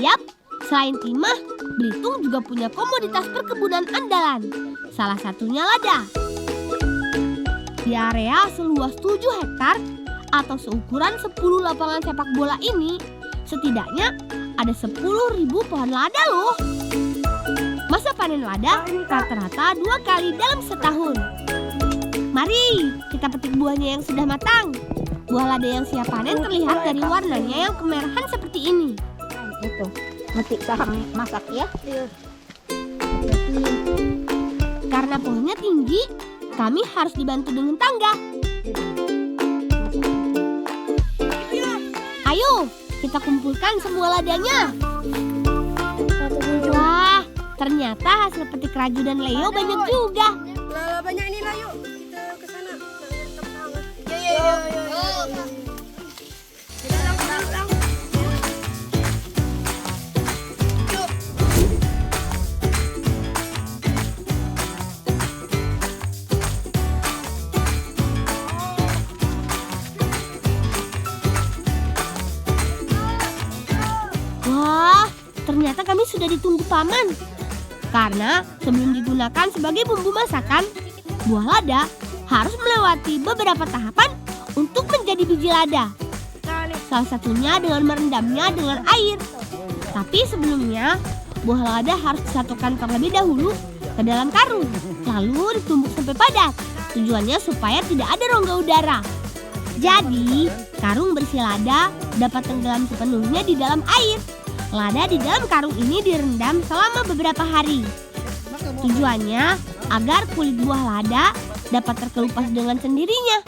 Yap, selain timah, Belitung juga punya komoditas perkebunan andalan. Salah satunya lada. Di area seluas 7 hektar atau seukuran 10 lapangan sepak bola ini, setidaknya ada 10.000 pohon lada loh. Masa panen lada rata-rata 2 kali dalam setahun. Mari kita petik buahnya yang sudah matang. Buah lada yang siap panen terlihat dari warnanya yang kemerahan seperti ini. Itu, metik saham masak ya. Karena pohonnya tinggi, kami harus dibantu dengan tangga. Ayo, kita kumpulkan semua ladanya. Wah, ternyata hasil petik Raju dan Leo banyak juga. Banyak ini lah, yuk kita ke sana. Wah, ternyata kami sudah ditunggu paman. Karena sebelum digunakan sebagai bumbu masakan, buah lada harus melewati beberapa tahapan untuk menjadi biji lada. Salah satunya dengan merendamnya dengan air. Tapi sebelumnya, buah lada harus disatukan terlebih dahulu ke dalam karung, lalu ditumbuk sampai padat. Tujuannya supaya tidak ada rongga udara. Jadi, karung berisi lada dapat tenggelam sepenuhnya di dalam air. Lada di dalam karung ini direndam selama beberapa hari. Tujuannya agar kulit buah lada dapat terkelupas dengan sendirinya.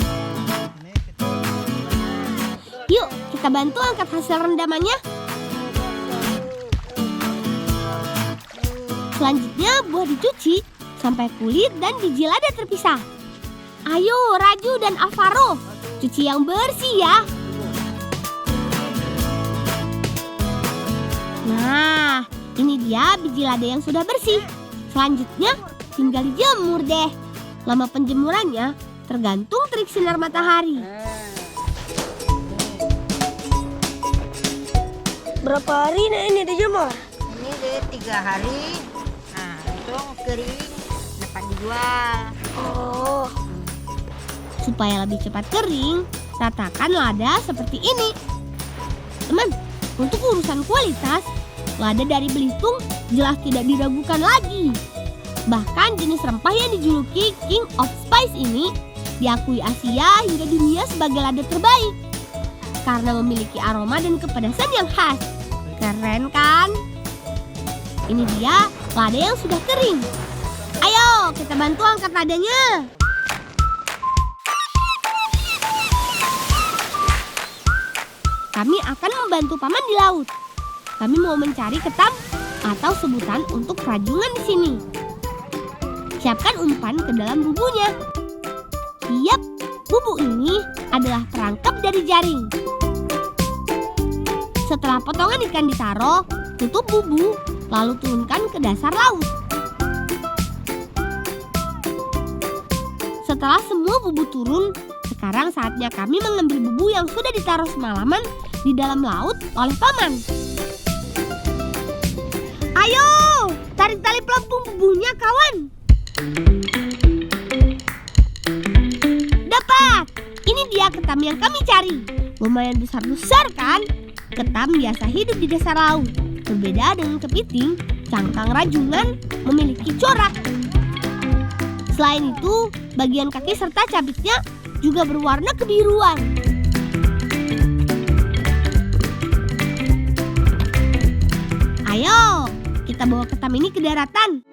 Yuk, kita bantu angkat hasil rendamannya. Selanjutnya buah dicuci sampai kulit dan biji lada terpisah. Ayo Raju dan Alvaro, cuci yang bersih ya. Nah, ini dia biji lada yang sudah bersih. Selanjutnya tinggal dijemur deh. Lama penjemurannya tergantung terik sinar matahari. Berapa hari ini dijemur? Ini deh 3 hari. Nah, itu kering dapat dijual. Oh, Supaya lebih cepat kering, ratakan lada seperti ini. Teman, untuk urusan kualitas, lada dari Belitung jelas tidak diragukan lagi. Bahkan jenis rempah yang dijuluki King of Spice ini diakui Asia hingga dunia sebagai lada terbaik. Karena memiliki aroma dan kepedasan yang khas. Keren kan? Ini dia lada yang sudah kering. Ayo kita bantu angkat ladanya. Kami akan membantu paman di laut. Kami mau mencari ketam atau sebutan untuk rajungan di sini. Siapkan umpan ke dalam bubunya. Yap, bubu ini adalah perangkap dari jaring. Setelah potongan ikan ditaruh, tutup bubu, lalu turunkan ke dasar laut. Setelah semua bubu turun, sekarang saatnya kami mengambil bubu yang sudah ditaruh semalaman di dalam laut oleh paman. Ayo, tarik tali pelampung bubunya kawan. Dapat! Ini dia ketam yang kami cari. Lumayan besar-besar kan? Ketam biasa hidup di dasar laut. Berbeda dengan kepiting, cangkang rajungan memiliki corak. Selain itu, bagian kaki serta cabitnya juga berwarna kebiruan. Ayo, kita bawa ketam ini ke daratan.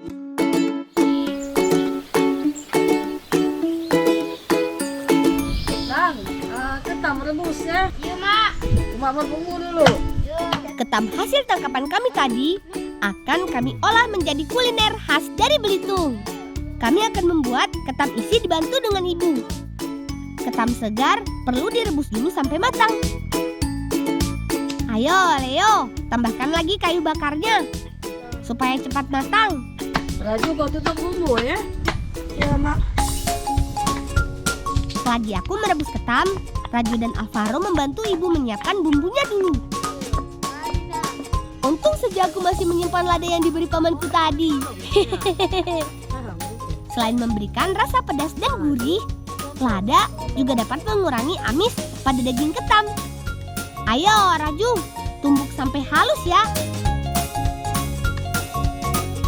Bang, ketam rebus ya. Iya, Mak. Mak berbumbu dulu. Ketam hasil tangkapan kami tadi akan kami olah menjadi kuliner khas dari Belitung. Kami akan membuat ketam isi dibantu dengan ibu. Ketam segar perlu direbus dulu sampai matang. Ayo Leo, tambahkan lagi kayu bakarnya supaya cepat matang. Raju kau tutup bumbu ya. Ya, Mak. Selagi aku merebus ketam, Raju dan Alvaro membantu ibu menyiapkan bumbunya dulu. Untung saja aku masih menyimpan lada yang diberi pamanku tadi. Selain memberikan rasa pedas dan gurih, lada juga dapat mengurangi amis pada daging ketam. Ayo Raju, tumbuk sampai halus ya.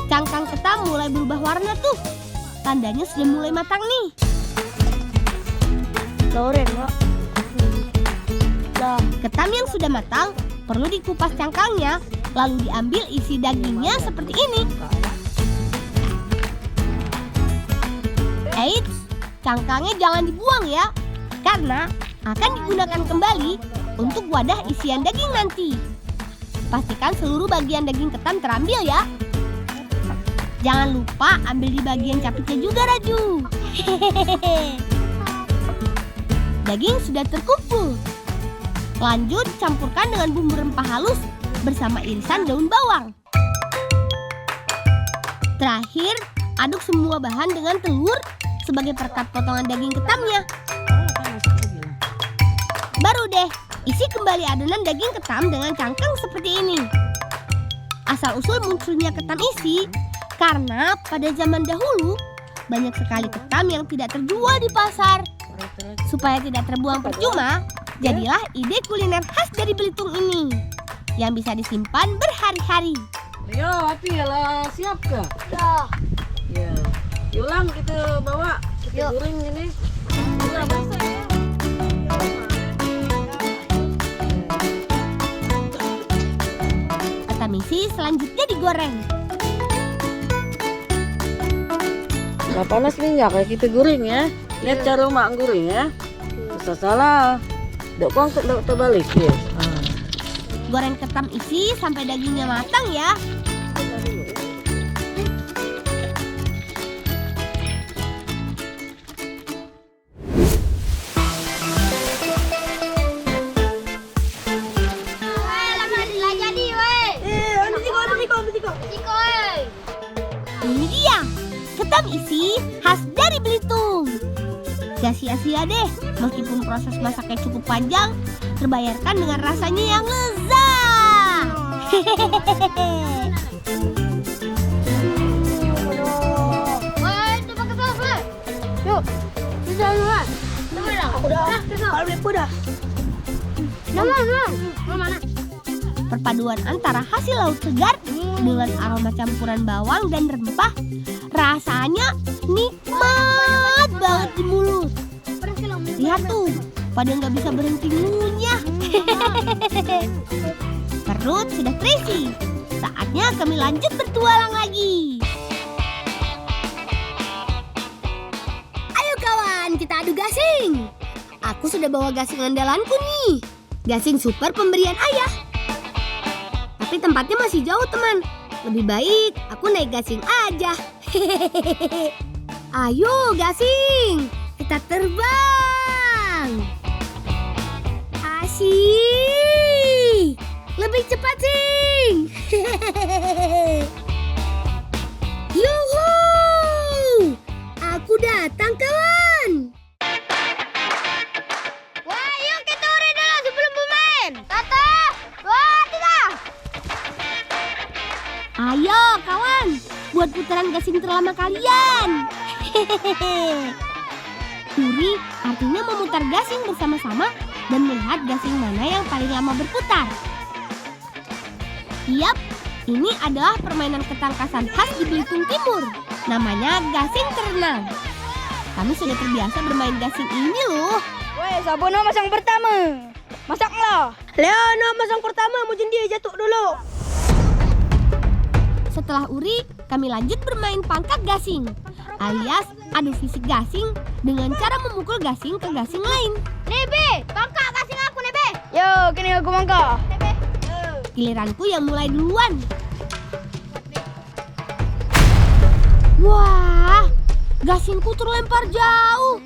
Cangkang ketam mulai berubah warna tuh. Tandanya sudah mulai matang nih. Loren, Pak. Ketam yang sudah matang perlu dikupas cangkangnya, lalu diambil isi dagingnya seperti ini. Eits, cangkangnya jangan dibuang ya, karena akan digunakan kembali untuk wadah isian daging nanti. Pastikan seluruh bagian daging ketam terambil ya. Jangan lupa ambil di bagian capitnya juga, Raju. Daging sudah terkumpul. Lanjut campurkan dengan bumbu rempah halus bersama irisan daun bawang. Terakhir, aduk semua bahan dengan telur sebagai perekat potongan daging ketamnya. Baru deh, isi kembali adonan daging ketam dengan cangkang seperti ini. Asal-usul munculnya ketam isi karena pada zaman dahulu banyak sekali ketam yang tidak terjual di pasar. Supaya tidak terbuang percuma, jadilah ide kuliner khas dari Belitung ini yang bisa disimpan berhari-hari. Ya, api lah, siap kah? Ya. Ya. Ulang kita bawa, kita goreng ini. Udah basah ya. Ketam isi selanjutnya digoreng. Nah, panas minyak kayak kita goreng ya. Lihat cara mak goreng ya. Salah. Dok kongkot dok terbalik ya. Goreng ketam isi sampai dagingnya matang ya. Ini dia, ketam isi khas dari Belitung. Gak sia-sia deh, meskipun proses masaknya cukup panjang, terbayarkan dengan rasanya yang lezat. Yuk, bisa duluan. Udah. Mana? Perpaduan antara hasil laut segar dengan aroma campuran bawang dan rempah, rasanya nikmat banget di mulut. Lihat tuh, pada nggak bisa berhenti ngunyah. Perut sudah terisi. Saatnya kami lanjut bertualang lagi. Ayo kawan, kita adu gasing. Aku sudah bawa gasing andalanku nih. Gasing super pemberian ayah. Tapi tempatnya masih jauh teman. Lebih baik aku naik gasing aja. Ayo gasing, kita terbang. Asyik, lebih cepat sing. Yuhu, aku datang kawan. Wah, yuk kita uri dulu sebelum bermain. 1, 2, 3. Ayo kawan, buat putaran gasing terlama kalian. Uri artinya memutar gasing bersama-sama dan melihat gasing mana yang paling lama berputar. Yap, ini adalah permainan ketangkasan khas di Belitung Timur. Namanya gasing terenang. Kami sudah terbiasa bermain gasing ini loh. Woi, Sabono masang pertama. Masaklah. Leono masang pertama, mungkin dia jatuh dulu. Setelah Uri, kami lanjut bermain pangkat gasing, alias adu fisik gasing dengan cara memukul gasing ke gasing lain. Nebe, pangkat gasing aku Nebe. Yo, kini aku mangka. Giliranku yang mulai duluan. Wah, gasingku terlempar jauh.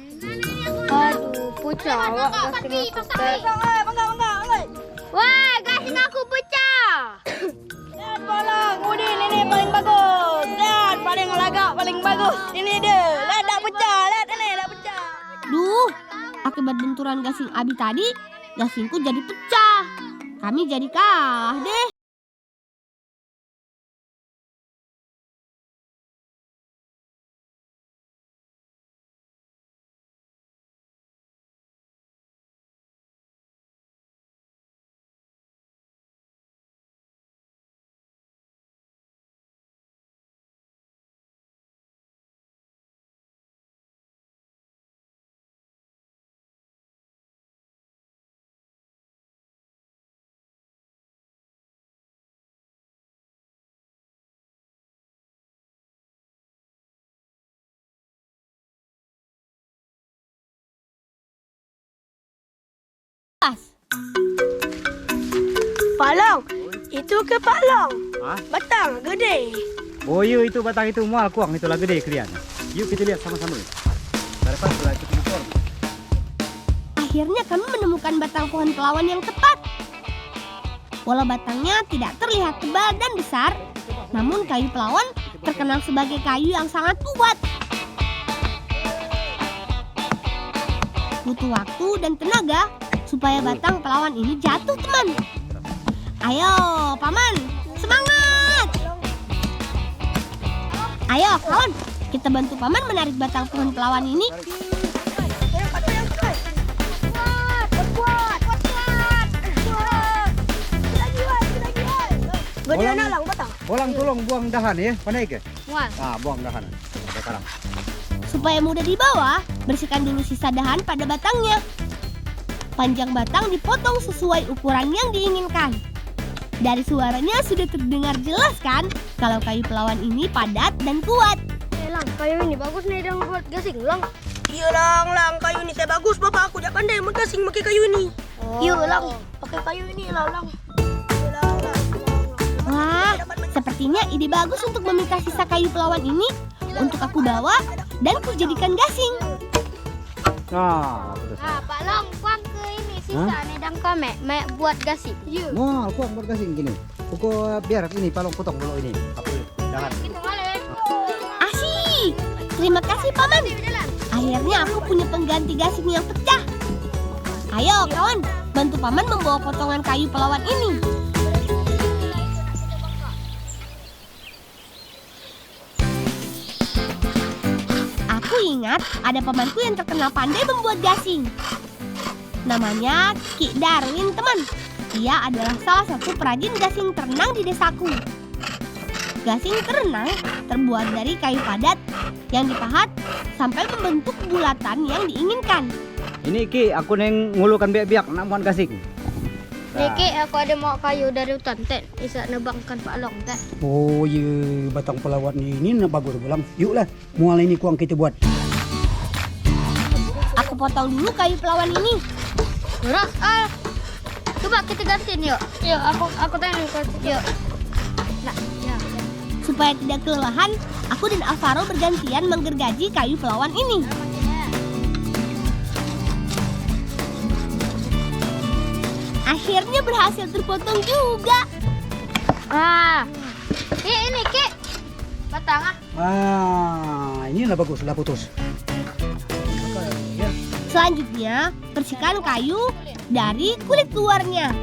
Aduh, pucah. Wah, gasing aku pecah. Dan bola, Udin ini paling bagus. Dan paling lagak, paling bagus. Ini dia. Lihat dah pecah, lihat ini dah pecah. Duh, akibat benturan gasing Abi tadi, gasingku jadi pecah. Kami jadi kalah deh. Pak Long, itu ke Pak Long? Hah? Batang gede. Oh iya itu batang itu mual kuang itulah gede kalian. Yuk kita lihat sama-sama. Daripada setelah kita impor. Akhirnya kami menemukan batang pohon pelawan yang tepat. Walau batangnya tidak terlihat tebal dan besar, namun kayu pelawan terkenal sebagai kayu yang sangat kuat. Butuh waktu dan tenaga supaya batang pelawan ini jatuh, teman. Ayo, Paman, semangat! Ayo, kawan, kita bantu Paman menarik batang pohon pelawan ini. Bolang tolong buang dahan ya, pandai ke? Mual. Buang dahan. Sekarang. Supaya mudah dibawa, bersihkan dulu sisa dahan pada batangnya. Panjang batang dipotong sesuai ukuran yang diinginkan. Dari suaranya sudah terdengar jelas kan kalau kayu pelawan ini padat dan kuat. Lang, kayu ini bagus nih dan buat gasing, Lang. Iya Lang, kayu ini saya bagus, bapak aku tidak pandai menggasing pakai kayu ini. Iya, Lang. Pakai kayu ini lah, Lang. Wah, sepertinya ide bagus untuk meminta sisa kayu pelawan ini untuk aku bawa dan kujadikan gasing. Betul. Pak Long, kuang ke ini sisa nih dan kame buat gasing. Iya. Mual kuang buat gasing gini. Pukul biar ini palong potong dulu ini. Apa dahan. Kita boleh. Asik! Terima kasih, Paman. Akhirnya aku punya pengganti gasing yang pecah. Ayo, kawan, bantu Paman membawa potongan kayu pelawan ini. Aku ingat ada pamanku yang terkenal pandai membuat gasing. Namanya Ki Darwin, teman. Ia adalah salah satu perajin gasing terenang di desaku. Gasing terenang terbuat dari kayu padat yang dipahat sampai membentuk bulatan yang diinginkan. Ini Ki, aku neng ngulukan biak-biak nak buat gasing. Niki, aku ada mau kayu dari hutan, Teh. Bisa nebangkan Pak Long, Teh. Oh iya, batang pelawan ini bagus Bolang. Yuklah, mual ini kuang kita buat. Aku potong dulu kayu pelawan ini. Beras, coba kita gantiin yuk. Yuk, aku tanya yuk. Nah, ya. Supaya tidak kelelahan, aku dan Alvaro bergantian menggergaji kayu pelawan ini. Akhirnya berhasil terpotong juga. Ini Ki. Batang Inilah bagus, sudah putus. Selanjutnya, bersihkan kayu dari kulit luarnya.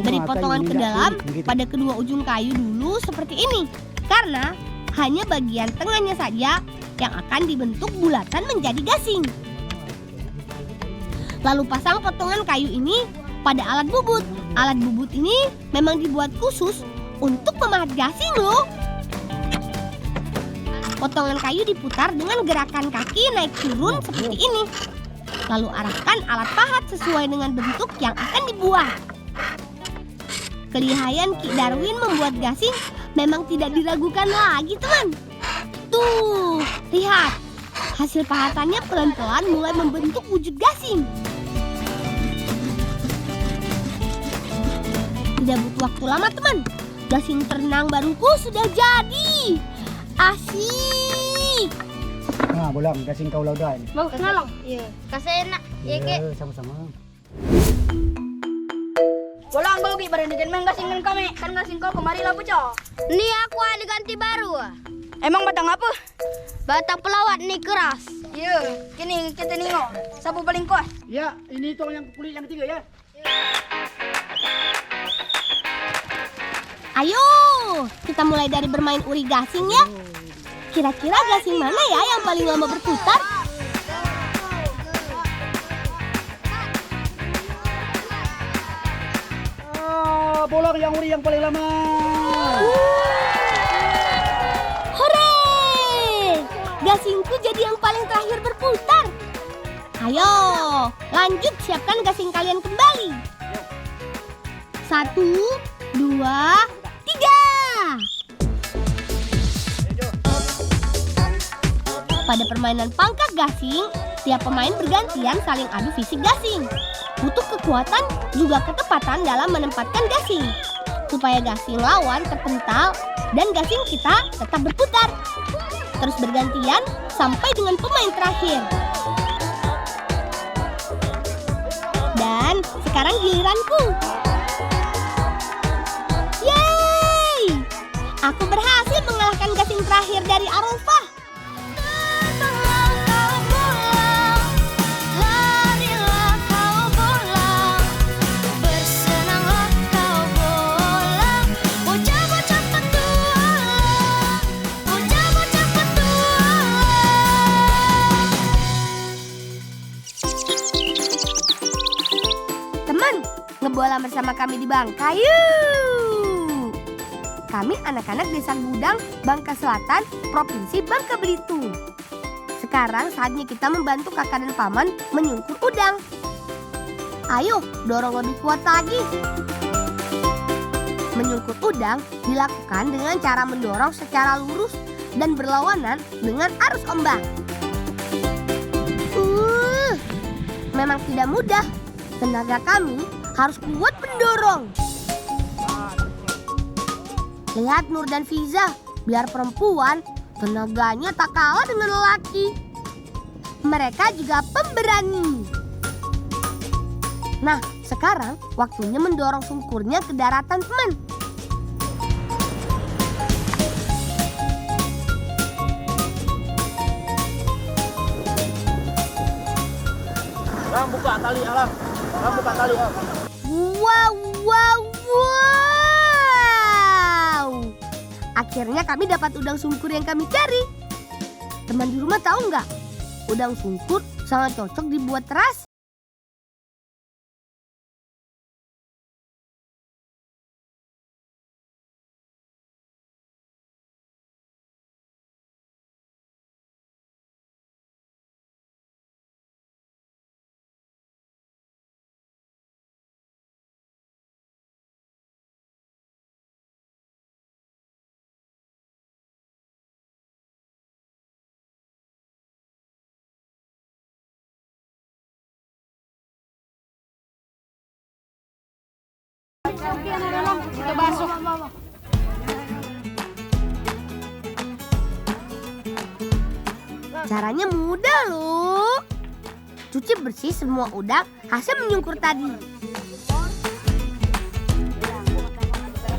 Beri potongan ke dalam pada kedua ujung kayu dulu seperti ini. Karena hanya bagian tengahnya saja yang akan dibentuk bulatan menjadi gasing. Lalu pasang potongan kayu ini pada alat bubut. Alat bubut ini memang dibuat khusus untuk memahat gasing loh. Potongan kayu diputar dengan gerakan kaki naik turun seperti ini. Lalu arahkan alat pahat sesuai dengan bentuk yang akan dibuat. Kelihayan Ki Darwin membuat gasing memang tidak diragukan lagi, teman. Tuh, lihat. Hasil pahatannya pelan-pelan mulai membentuk wujud gasing. Tidak butuh waktu lama, teman. Gasing terenang baruku sudah jadi. Asik. Bolang, gasing kau laudah ini. Bagus nolong. Iya. Kasih enak. Iya, Ki. Sama-sama. Bolang bau Ki pada dengan main gasing dengan kami. Kan gasing kau kemari lah pecah. Nih aku ada ganti baru. Emang batang apa? Batang pelawat nih keras. Iya, kini kita nengok. Siapa paling kuat? Ya, ini tong yang kulit yang ketiga ya. Ayo, kita mulai dari bermain uri gasing ya. Kira-kira gasing mana ya yang paling lama berputar? Bolang yang uri yang paling lama. Hore! Gasingku jadi yang paling terakhir berputar. Ayo, lanjut siapkan gasing kalian kembali. 1, 2, 3. Pada permainan pangkak gasing, Setiap pemain bergantian saling adu fisik gasing. Butuh kekuatan juga ketepatan dalam menempatkan gasing, supaya gasing lawan terpental dan gasing kita tetap berputar. Terus bergantian sampai dengan pemain terakhir. Dan sekarang giliranku. Yeay! Aku berhasil mengalahkan gasing terakhir dari Arafah. Teman, ngebola bersama kami di Bangka yuk! Kami anak-anak Desa Gudang, Bangka Selatan, Provinsi Bangka Belitung. Sekarang saatnya kita membantu kakak dan paman menyungkur udang. Ayo, dorong lebih kuat lagi. Menyungkur udang dilakukan dengan cara mendorong secara lurus dan berlawanan dengan arus ombak. Memang tidak mudah. Tenaga kami harus kuat mendorong. Lihat Nur dan Fiza, biar perempuan, tenaganya tak kalah dengan lelaki. Mereka juga pemberani. Nah, sekarang waktunya mendorong sungkurnya ke daratan, teman. Alam buka tali, Alam. Alam buka tali, Alam. Wow. Akhirnya kami dapat udang sungkur yang kami cari. Teman di rumah tahu nggak? Udang sungkur sangat cocok dibuat terasi. Caranya mudah loh. Cuci bersih semua udang hasil menyungkur tadi.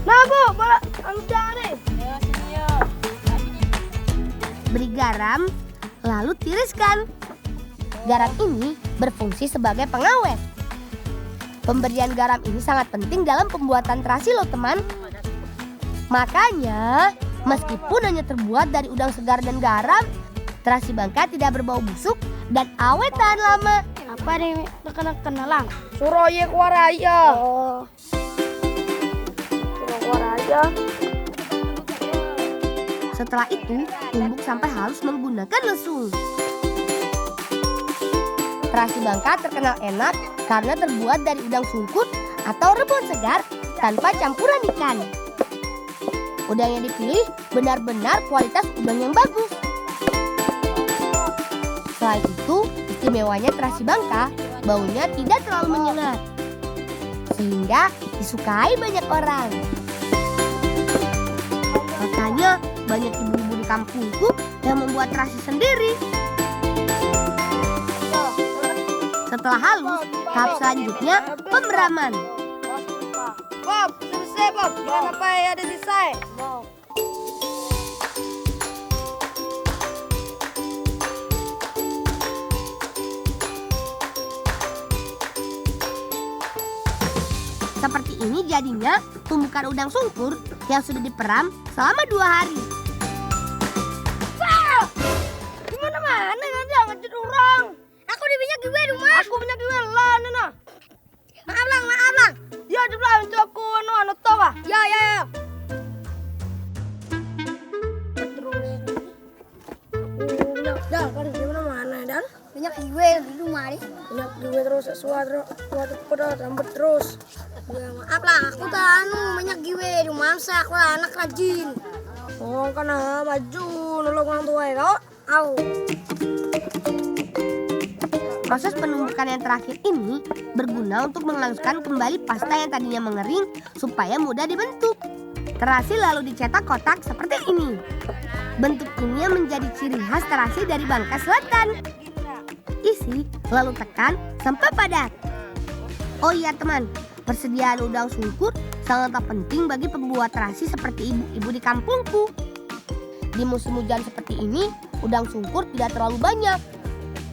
Nah Bu, bola udang nih. Beri garam, lalu tiriskan. Garam ini berfungsi sebagai pengawet. Pemberian garam ini sangat penting dalam pembuatan terasi loh teman. Makanya, meskipun hanya terbuat dari udang segar dan garam, terasi Bangka tidak berbau busuk dan awet tahan lama. Apa nih kenalan? Suroye Kuaraya. Oh. Kuaraya. Setelah itu, tumbuk sampai halus menggunakan lesung. Terasi Bangka terkenal enak karena terbuat dari udang sungkur atau rebon segar tanpa campuran ikan. Udang yang dipilih benar-benar kualitas udang yang bagus. Selain itu, istimewanya terasi Bangka, baunya tidak terlalu menyengat, sehingga disukai banyak orang. Makanya banyak ibu-ibu di kampungku yang membuat terasi sendiri. Setelah halus, tahap selanjutnya pemeraman. Bob, selesai Bob. Jangan sampai ada sisa. Seperti ini jadinya tumbukan udang sungkur yang sudah diperam selama 2 hari. Gimana nanti ngecut orang. Aku di minyak gue rumah. Aku minyak gue lah nana. Maaf lang. Ya coba untuk aku anu tahu ah. Ya. Terus. Dah, kan gimana mana dan? Minyak gue di rumah nih. Minyak gue terus suatu pada rambut terus. Ya, maaf lah, aku tak anu minyak gue di rumah aku lah anak rajin. Oh, karena maju nolong orang tua ya kau. Au. Proses penumbukan yang terakhir ini berguna untuk menghaluskan kembali pasta yang tadinya mengering supaya mudah dibentuk. Terasi lalu dicetak kotak seperti ini. Bentuk ini yang menjadi ciri khas terasi dari Bangka Selatan. Isi lalu tekan sampai padat. Oh iya teman, persediaan udang sungkur sangatlah penting bagi pembuat terasi seperti ibu-ibu di kampungku. Di musim hujan seperti ini, udang sungkur tidak terlalu banyak.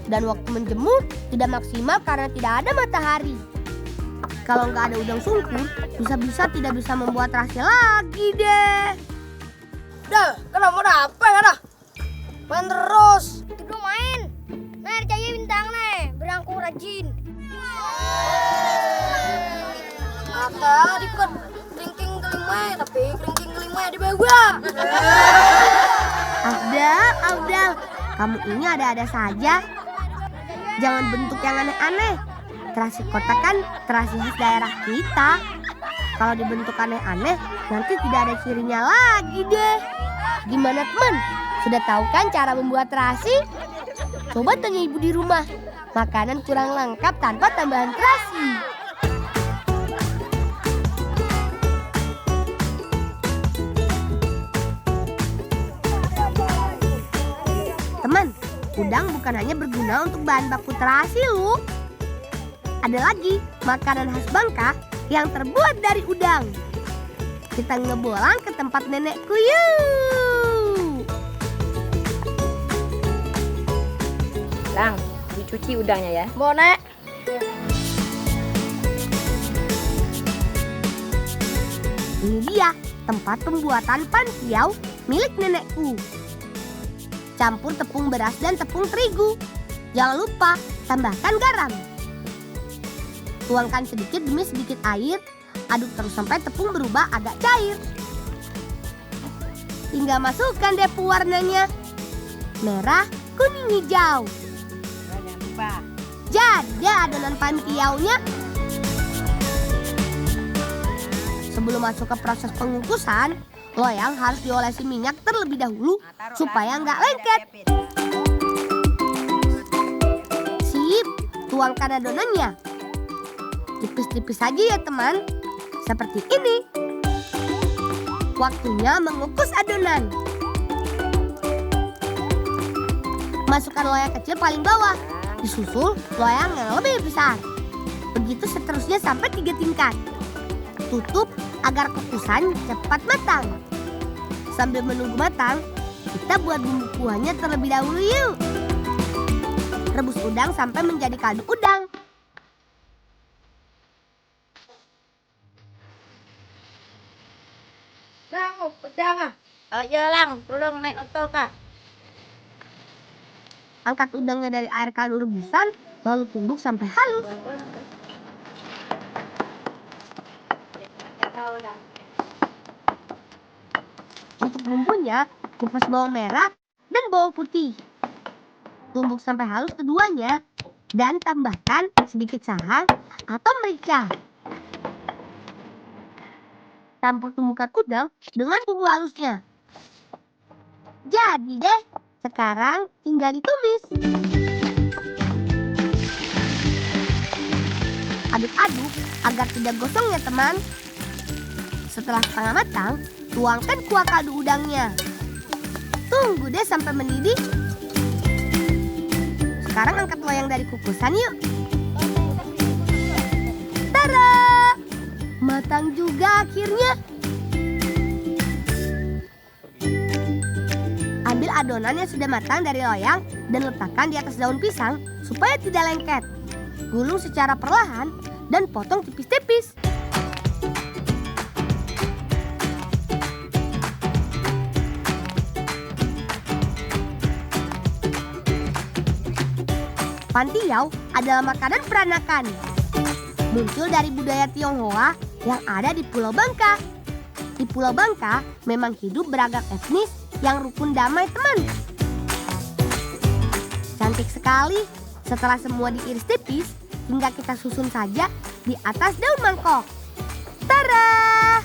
Dan waktu menjemur tidak maksimal karena tidak ada matahari. Kalau nggak ada udang sungkur, bisa-bisa tidak bisa membuat terasi lagi deh. Dah, kenapa apa ya dah? Main terus. Itu main. Nah, cahaya bintang nih, berangku rajin. Maka dikot kelingking kelima, tapi kelingking kelima di bawah. Afdal, kamu ini ada-ada saja. Jangan bentuk yang aneh-aneh. Terasi kotak kan terasi khas daerah kita. Kalau dibentuk aneh-aneh, nanti tidak ada cirinya lagi deh. Gimana teman? Sudah tahu kan cara membuat terasi? Coba tanya ibu di rumah. Makanan kurang lengkap tanpa tambahan terasi. Teman, udang bukan hanya berguna untuk bahan baku terasi loh. Ada lagi makanan khas Bangka yang terbuat dari udang. Kita ngebolang ke tempat nenekku yuk. Lang, dicuci udangnya ya. Bonek. Ini dia tempat pembuatan pantiau milik nenekku. Campur tepung beras dan tepung terigu. Jangan lupa tambahkan garam. Tuangkan sedikit demi sedikit air. Aduk terus sampai tepung berubah agak cair. Tinggal masukkan deh pewarnanya. Merah, kuning, hijau. Jangan lupa. Jadi adonan pantiaunya. Sebelum masuk ke proses pengukusan, loyang harus diolesi minyak terlebih dahulu supaya nggak lengket. Sip, tuangkan adonannya. Tipis-tipis saja ya teman, seperti ini. Waktunya mengukus adonan. Masukkan loyang kecil paling bawah, disusul loyang yang lebih besar. Begitu seterusnya sampai 3 tingkat. Tutup agar kukusan cepat matang. Sambil menunggu matang, kita buat bumbu kuahnya terlebih dahulu yuk. Rebus udang sampai menjadi kaldu udang. Lang, pedang ah. Ayo Lang, tolong naik motor kak. Angkat udangnya dari air kaldu rebusan, lalu tumbuk sampai halus. Untuk bumbunya, kupas bawang merah dan bawang putih. Tumbuk sampai halus keduanya dan tambahkan sedikit sahang atau merica. Campur tumbukan udang dengan bumbu halusnya. Jadi deh, sekarang tinggal ditumis. Aduk-aduk agar tidak gosong ya teman. Setelah setengah matang, tuangkan kuah kaldu udangnya. Tunggu deh sampai mendidih. Sekarang angkat loyang dari kukusan yuk. Tara! Matang juga akhirnya. Ambil adonan yang sudah matang dari loyang dan letakkan di atas daun pisang supaya tidak lengket. Gulung secara perlahan dan potong tipis-tipis. Pantiau adalah makanan peranakan. Muncul dari budaya Tionghoa yang ada di Pulau Bangka. Di Pulau Bangka memang hidup beragam etnis yang rukun damai teman. Cantik sekali. Setelah semua diiris tipis, tinggal kita susun saja di atas daun mangkok. Tara!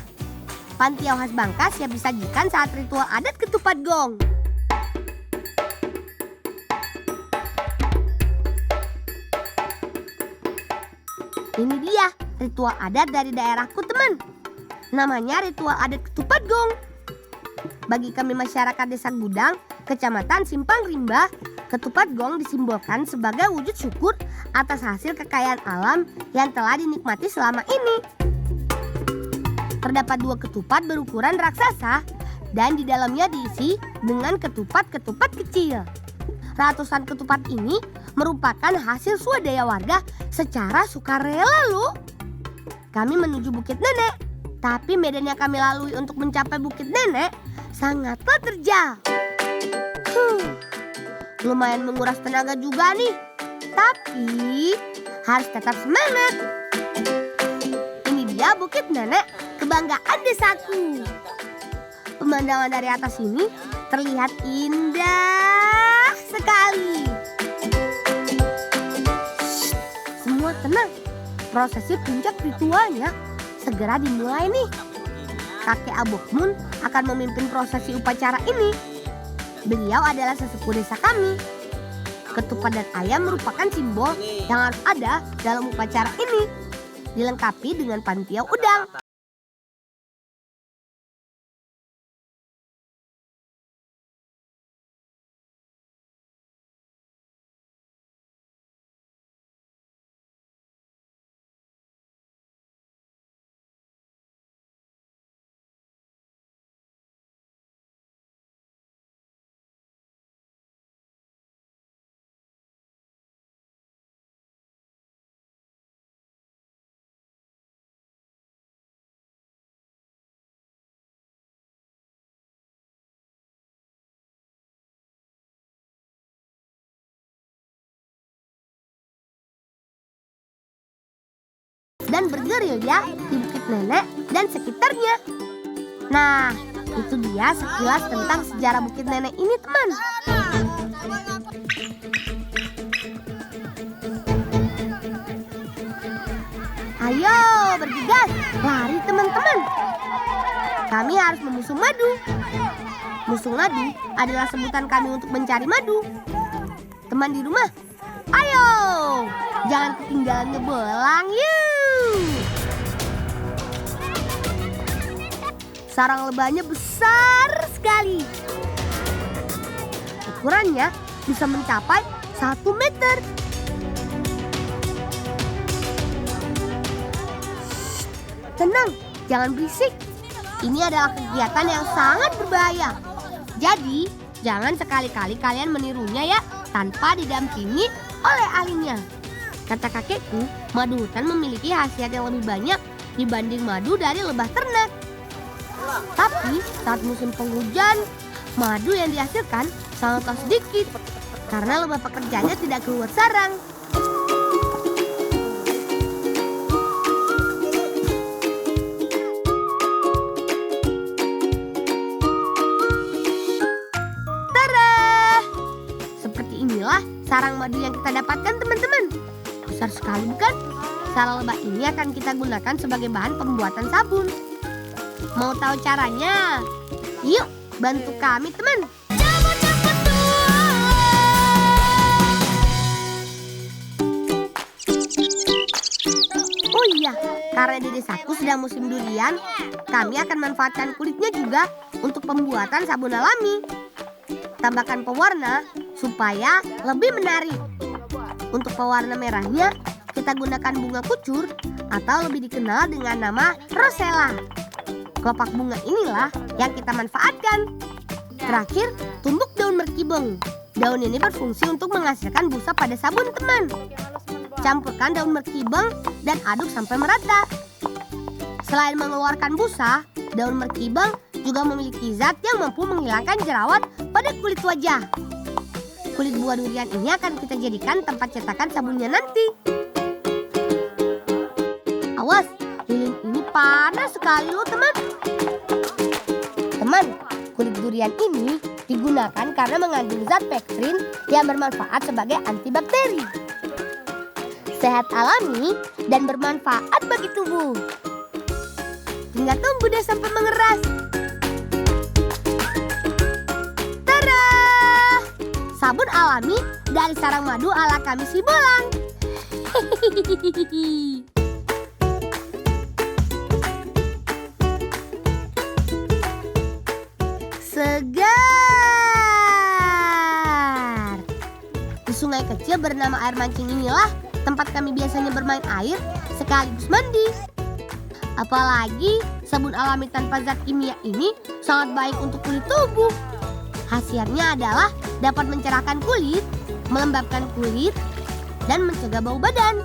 Pantiau khas Bangka siap disajikan saat ritual adat ketupat gong. Ini dia ritual adat dari daerahku, teman. Namanya ritual adat ketupat gong. Bagi kami masyarakat Desa Gudang, Kecamatan Simpang Rimba, ketupat gong disimbolkan sebagai wujud syukur atas hasil kekayaan alam yang telah dinikmati selama ini. Terdapat 2 ketupat berukuran raksasa dan di dalamnya diisi dengan ketupat-ketupat kecil. Ratusan ketupat ini merupakan hasil swadaya warga secara sukarela loh. Kami menuju Bukit Nenek, tapi medan yang kami lalui untuk mencapai Bukit Nenek sangatlah terjal. Lumayan menguras tenaga juga nih, tapi harus tetap semangat. Ini dia Bukit Nenek, kebanggaan desaku. Pemandangan dari atas ini terlihat indah sekali. Shh, semua tenang. Prosesi puncak ritualnya segera dimulai nih. Kakek Abokmun akan memimpin prosesi upacara ini. Beliau adalah sesepuh desa kami. Ketupat dan ayam merupakan simbol yang harus ada dalam upacara ini. Dilengkapi dengan pantiau udang. Dan bergerilya di Bukit Nenek dan sekitarnya. Nah, itu dia sekilas tentang sejarah Bukit Nenek ini, teman. Ayo bergegas, lari teman-teman. Kami harus memusung madu. Musung madu adalah sebutan kami untuk mencari madu. Teman di rumah, ayo, jangan ketinggalan ngebelang yuk. Sarang lebahnya besar sekali. Ukurannya bisa mencapai 1 meter. Shh, tenang, jangan berisik. Ini adalah kegiatan yang sangat berbahaya. Jadi, jangan sekali-kali kalian menirunya ya, tanpa didampingi oleh ahlinya. Kata kakekku, madu hutan memiliki khasiat yang lebih banyak dibanding madu dari lebah ternak. Tapi saat musim penghujan, madu yang dihasilkan sangatlah sedikit karena lebah pekerjanya tidak keluar sarang. Tada! Seperti inilah sarang madu yang kita dapatkan, teman-teman. Besar sekali bukan? Sarang lebah ini akan kita gunakan sebagai bahan pembuatan sabun. Mau tahu caranya? Yuk, bantu kami, teman. Oh iya, karena di desaku sedang musim durian, kami akan manfaatkan kulitnya juga untuk pembuatan sabun alami. Tambahkan pewarna supaya lebih menarik. Untuk pewarna merahnya, kita gunakan bunga kucur atau lebih dikenal dengan nama rosella. Kelopak bunga inilah yang kita manfaatkan. Terakhir, tumbuk daun merkibeng. Daun ini berfungsi untuk menghasilkan busa pada sabun, teman. Campurkan daun merkibeng dan aduk sampai merata. Selain mengeluarkan busa, daun merkibeng juga memiliki zat yang mampu menghilangkan jerawat pada kulit wajah. Kulit buah durian ini akan kita jadikan tempat cetakan sabunnya nanti. Awas, lilin ini panas sekali loh, teman. Teman, kulit durian ini digunakan karena mengandung zat pektin yang bermanfaat sebagai antibakteri. Sehat alami dan bermanfaat bagi tubuh. Tinggal tunggu deh sampai mengeras. Tada! Sabun alami dari sarang madu ala kami Sibolang. Hehehe. segar. Di sungai kecil bernama Air Mancing inilah tempat kami biasanya bermain air sekaligus mandi. Apalagi sabun alami tanpa zat kimia ini sangat baik untuk kulit tubuh. Khasiatnya adalah dapat mencerahkan kulit, melembabkan kulit, dan mencegah bau badan.